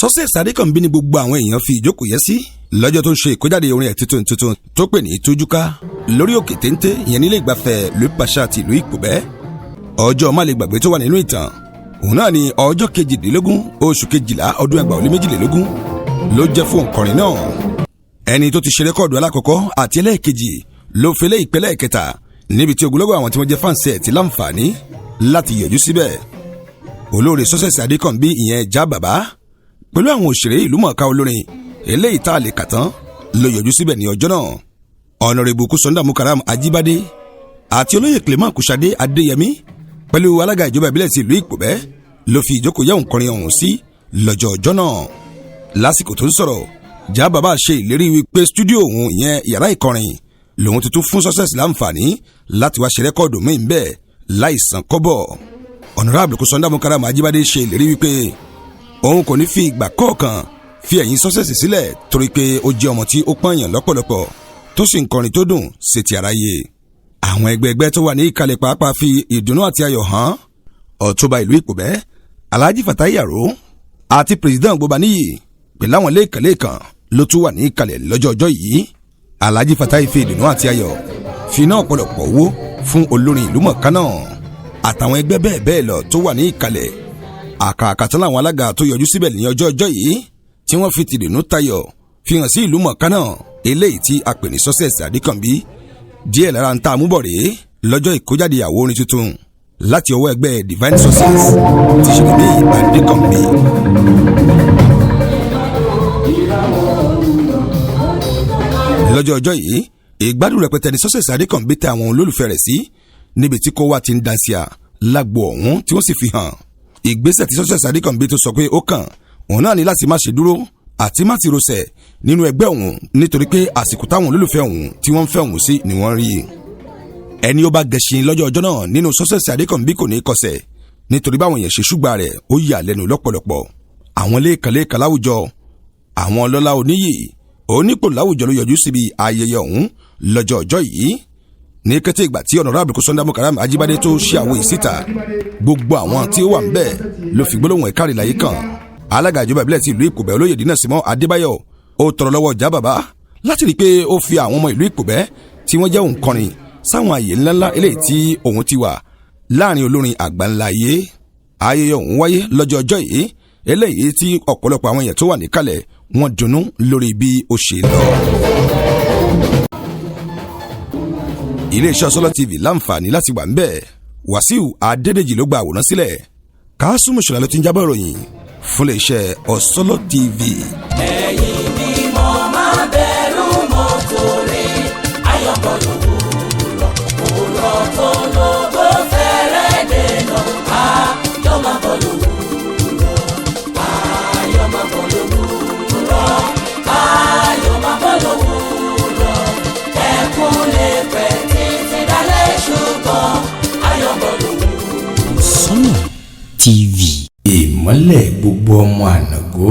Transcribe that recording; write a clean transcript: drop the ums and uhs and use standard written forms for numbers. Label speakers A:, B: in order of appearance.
A: Success Adekambi ní gbogbo àwọn èèyàn fi ìjókòó yẹ sí lọ́jọ́ tó ń ṣe ìkójáde orin ẹ̀ tuntun tó pè ní Tujuka lórí òkè téńté ìyẹn nílé ìgbafẹ́ Le Pasha ti ìlú Ipobe. Ọjọ́ má lè gbàgbé tó wà nínú ìtàn òun náà ni ọjọ́ 22 oṣù kejìlá ọdún 2022 ló jẹ́ fún òǹkọrin náà. Ẹni tó ti ṣe rẹ́kọ̀dù alákọ̀ọ́kọ́ àti ẹlẹ́ẹ̀kejì ló fẹ́lẹ́ ìpẹ́lẹ̀ kẹta níbi tí ogunlọ́gọ̀ àwọn tí wọ́n jẹ́ fáǹsì ẹ̀ ti láǹfààní láti yọjú síbẹ̀. Olórí Success Adekambi ìyẹn já bàbá pẹ̀lú àwọn òṣèré ìlú mọ̀ọ́ká olórin eléyìí tá a lè kà tán ló yọjú síbẹ̀ ní ọjọ́ náà. Honorable Kusonda Mukaram Ajibade àti olóyè Clement Kushade Adéyẹmí pẹ̀lú alága ìjọba ìbílẹ̀ ti ìlú Ipobe ló fi ìjókòó yẹ òǹkọrin ọ̀hún sí lọ́jọ́ ọjọ́ náà. Lásìkò tó ń sọ̀rọ̀ já bàbá ṣe ìlérí wípé stúdíò òun ìyẹn yàrá ìkọrin lòun tuntun fún Success láǹfààní láti wá ṣe rẹ́kọ̀dù míì ń bẹ̀ láìsan kọ́bọ̀. Honorable Kusonda Mukaram Ajibade ṣe ìlérí wípé òun kò ní fi ìgbà kọ̀ọ̀kan fi ẹ̀yìn Success sílẹ̀ torí pé ó jẹ́ ọmọ tí ó pọ̀nyàn lọ́pọ̀lọpọ̀ tó sì ń kọrin tó dùn sétí aráyé. Àwọn ẹgbẹ́ tó wà ní ìkàlẹ̀ pàápàá fi ìdùnnú àti ayọ̀ hàn. Ọ̀túnba ìlú Ipobe Alhaji Fatai Yaro àti President Gbobaniyi pẹ̀lú àwọn lẹ́ẹ̀kan ló tún wà ní ìkàlẹ̀ lọ́jọ́ ọjọ́ yìí. Alhaji Fatai fi ìdùnnú àti ayọ̀ fi náà ọ̀pọ̀lọpọ̀ owó fún olórin ìlú mọ̀ọ́ká náà àtàwọn ẹgbẹ́ bẹ́ẹ̀ lọ tó wà ní ìkàlẹ̀. Àkàkàtà làwọn alága tó yọjú síbẹ̀ ní ọjọ́ yìí tí wọ́n fi tìdùnnú tayọ̀ fi hàn sí ìlú mọ̀ọ́ká náà eléyìí tí a pè ní Success Adekambi. Díẹ̀ lára ń ta àmúbọ̀ rèé lọ́jọ́ ìkójáde àwo orin tuntun láti ọwọ́ ẹgbẹ́ Divine Success ti ṣe ní Adekambi. Lọ́jọ́ yìí ìgbádùn rẹpẹtẹ ní Success Adekambi tẹ àwọn olólùfẹ́ rẹ̀ sí níbi tí kò wá ti ń dansia lágbo ọ̀hún tí wọ́n sì fi hàn. Ìgbésẹ̀ tí Success Adekambi tó sọ pé ó kàn òun náà ní láti má ṣe dúró àti má ti rọsẹ̀ nínú ẹgbẹ́ òun nítorí pé àsìkò táwọn olólùfẹ́ òun tí wọ́n ń fẹ́ òun sí ni wọ́n rí. Ẹni ó bá gẹṣin lọ́jọ́ ọjọ́ náà nínú Success Adekambi kò ní kọsẹ̀ nítorí báwọn èèyàn ṣe ṣùgbà rẹ̀ ó yà lẹ́nu lọ́pọ̀lọpọ̀. Àwọn lẹ́ẹ̀kan láwùjọ àwọn ọlọ́lá oníyì onípò láwùjọ ló yọjú síbi ayẹyẹ ọ̀hún lọ́jọ́ ọjọ́ yìí. Ní kété ìgbà tí Honorable Kusonda Mukaram Ajibade tó ṣe àwọn ìsíta gbogbo àwọn tí ó wà ńbẹ̀ ló fi gbólóhùn ẹ̀kárí láyé kan. Alága ìjọba ìbílẹ̀ ti ìlú Ipobe olóyè Dínà Símọ́ Adébáyọ̀ ó tọrọ lọ́wọ́ já bàbá láti rí i pé ó fi àwọn ọmọ ìlú Ipobe tí wọ́n jẹ́ òǹkọrin sáwọn àyè ńláńlá eléyìí tí òun ti wà láàrin olórin àgbáńlá ayé. Ayẹyẹ ọ̀hún wáyé lọ́jọ́ ọjọ́ yìí eléyìí tí ọ̀pọ̀lọpọ̀ àwọn èèyàn tó wà níkàlẹ̀ wọ́n dunnú lórí bí ó ṣe lọ. Iléeṣẹ́ Solo TV láǹfààní láti wà ńbẹ̀. Wàsíù Adédèjì ló gba àwòrán sílẹ̀. Kásùmù Ṣọlá ló ti ń jábọ̀ ìròyìn fún iléeṣẹ́ Solo TV.
B: Ẹ̀yin ni mo máa bẹ̀rù mọ́ torí ayọ̀bọ̀ lòwúrọ̀ òwúrọ̀ tó lógo fẹ́rẹ̀ dènà ayọ̀ máa bọ̀ lòwúrọ̀ ayọ̀ máa bọ̀ lòwúrọ̀ ayọ̀ máa bọ̀ lòwúrọ̀ ẹkún lè pẹ́ títí dalẹ́ ṣùgbọ́n ayọ̀ bọ̀ lòwúrọ̀.
C: Solo TV ìmọ́lẹ̀ gbogbo ọmọ ànàgó.